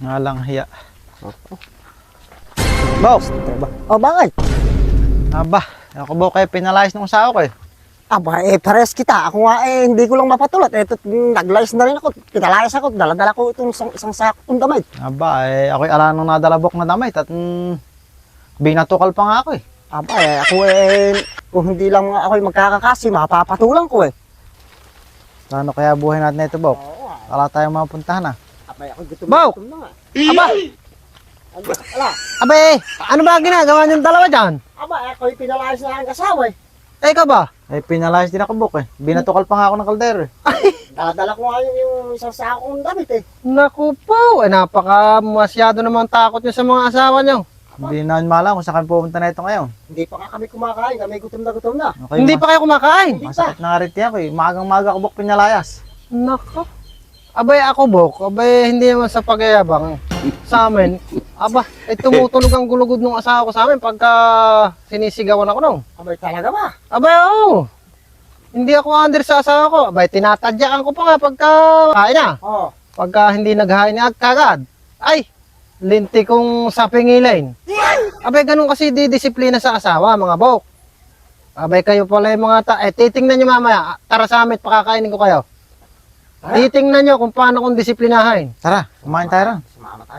Nga lang hiya. Bok! O bakit? Aba, ako ba kayo pinalayas ng usawa ko eh. Aba pares kita. Ako nga hindi ko lang mapatulot. Eto naglayas na rin ako. Pinalayas ako. Dala-dala ko itong isang sakong damit. Aba, ako'y ala nung nadalabok na damit at binatukal pa nga ako eh. Aba ako kung hindi lang ako'y magkakakasi, mapapatulang ko eh. Paano kaya buhay natin ito, Bok? Wala tayong mapuntahan ah. Aba ako gutom Bok! na nga. Aba! Ala. Aba ano ba ginagawa niyong dalawa dyan? Aba ako'y pinalayas na ang asawa eh. Eh, ikaw ba? Eh, pinalayas din ako, Bok eh. Binatukal pa nga ako ng kaldero eh. Dala-dala ko nga yung isang sakong damit eh. Naku po, masyado naman takot niyo sa mga asawa niyo. Hindi na malam kung saan kami pupunta na ito ngayon. Hindi pa nga kami kumakain. Kami gutom na gutom na. Okay, Hindi pa kayo kumakain. Masakit na nga rin tiyan ko eh. Magang-maga ako, Bok, pinalayas. Naku. Abay ako, Bok. Abay hindi naman sa pagyayabang sa amin. Aba, tumutunog ang gulugod ng asawa ko sa amin pagka sinisigawan ako nung. Abay talaga ba? Abay, oo. Hindi ako under sa asawa ko. Abay, tinatadyakan ko pa nga pagka kain na. Oo. Pagka hindi naghain niya kagad. Ay, linti kong sa pingilain. Abay, ganun kasi didisiplina sa asawa, mga Bok. Abay, kayo pala yung mga titingnan nyo mamaya. Tara sa amin, pakakainin ko kayo. Titingnan nyo kung paano kong disiplinahin. Tara, kumain tayo ron.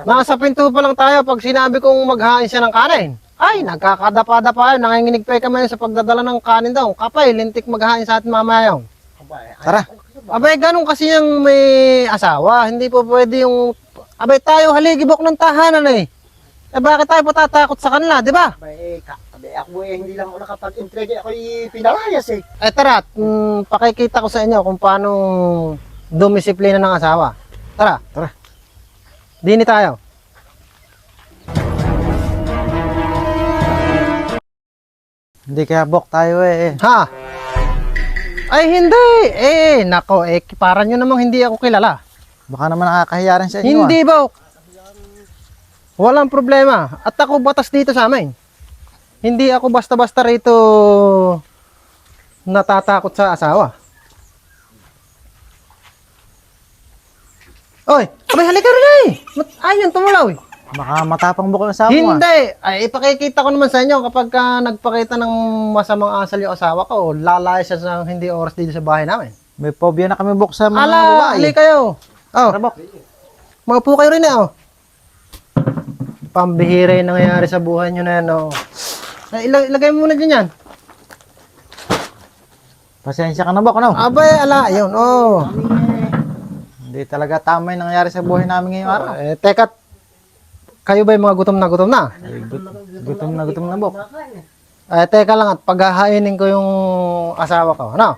Nasa pinto pa lang tayo pag sinabi kong maghain siya ng kanin. Ay, nagkakadapa-dapa yun. Nanginginig pa kami sa pagdadala ng kanin daw. Kapay, lintik maghain sa atin mamaya yun. Tara. Abay, ganun kasi yung may asawa. Hindi po pwede yung... Abay, tayo haligibok ng tahanan eh. Eh, bakit tayo patatakot sa kanila, di ba? Abay ako hindi lang ako nakapag-entrega. Ako'y pinalayas eh. Eh, tara, pakikita ko sa inyo kung paano dumisiplina ng asawa. Tara. Tara. Dini tayo. Hindi kaya, Bok, tayo eh. Ha? Ay, hindi. Nako, para nyo namang hindi ako kilala. Baka naman nakakahiya rin sa inyo Hindi ba? Walang problema. At ako batas dito sa amin. Hindi ako basta-basta rito natatakot sa asawa. Oy, abay halika rin eh. Ayun, tumulaw eh. Baka matapang, Bok, yung asawa mo ah. Hindi. Ay, ipakikita ko naman sa inyo kapag nagpakita ng masamang asal yung asawa ko, lalaya siya sa hindi oras dito sa bahay namin. May phobia na kami, Bok, sa mga Ala, babae. hali kayo. Oh, Tara, Bok. maupo kayo rin eh, oh. Pambihira yung nangyayari sa buhay nyo na yan, oh. Ilagay mo muna dyan yan. Pasensya ka na, Bok, ano? Abay, ala, yun, oh. Hindi talaga tama yung nangyayari sa buhay namin ngayong araw. Teka, kayo ba yung mga gutom na gutom na? Gutom na, Bok. Teka lang at paghahainin ko yung asawa ko, ano?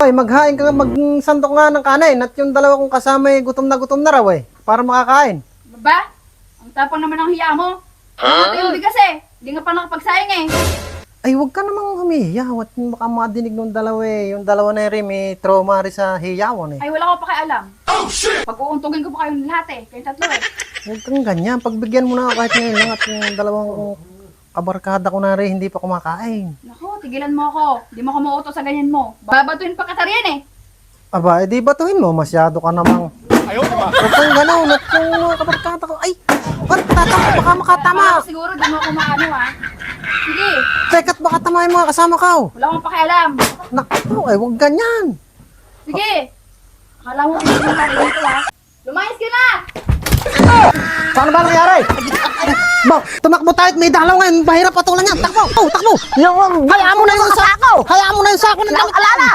Ay, maghain ka nga, magsandok nga ng kanin at yung dalawa kong kasama ay gutom na raw eh, para makakain. Baba, ang tapang naman ng hiya mo. Ang bigas eh. Hindi nga pa nakapagsaing eh. Ay, huwag ka namang humihiyaw at baka madinig ng dalawa eh. Yung dalawa na rin may trauma rin sa hiyawan eh. Ay, wala ko pa alam. Oh, shit! Pag-uuntugin ko pa kayong lahat eh. Kayong tatlo eh. Huwag kang ganyan, pagbigyan mo na ako kahit ngayon lang at yung dalawang kabarkada ko na rin hindi pa kumakain. Naku, tigilan mo ako. Di mo ako mauto sa ganyan mo. Babatuin pa katarian eh. Aba, edi batuhin mo, masyado ka namang... Huwag kang gano'n at yung kabarkada ko, ay, ba't tatama, baka makatama. Ako siguro di mo ako maano ah. Sige, Teka't baka tama yung mga kasama ka. wala akong pakialam. Naku, ay, huwag ganyan. Sige. Akala mo hindi mo karinig ko ah. Lumayas ka na! Paano ba nangyari? Bak, tumakbo tayo at may dalaw ngayon. Mahirap patulan yan. Takbo! Oh, takbo! Hayaan mo na yung sako! Hayaan mo na yung sako ng damit. Alala!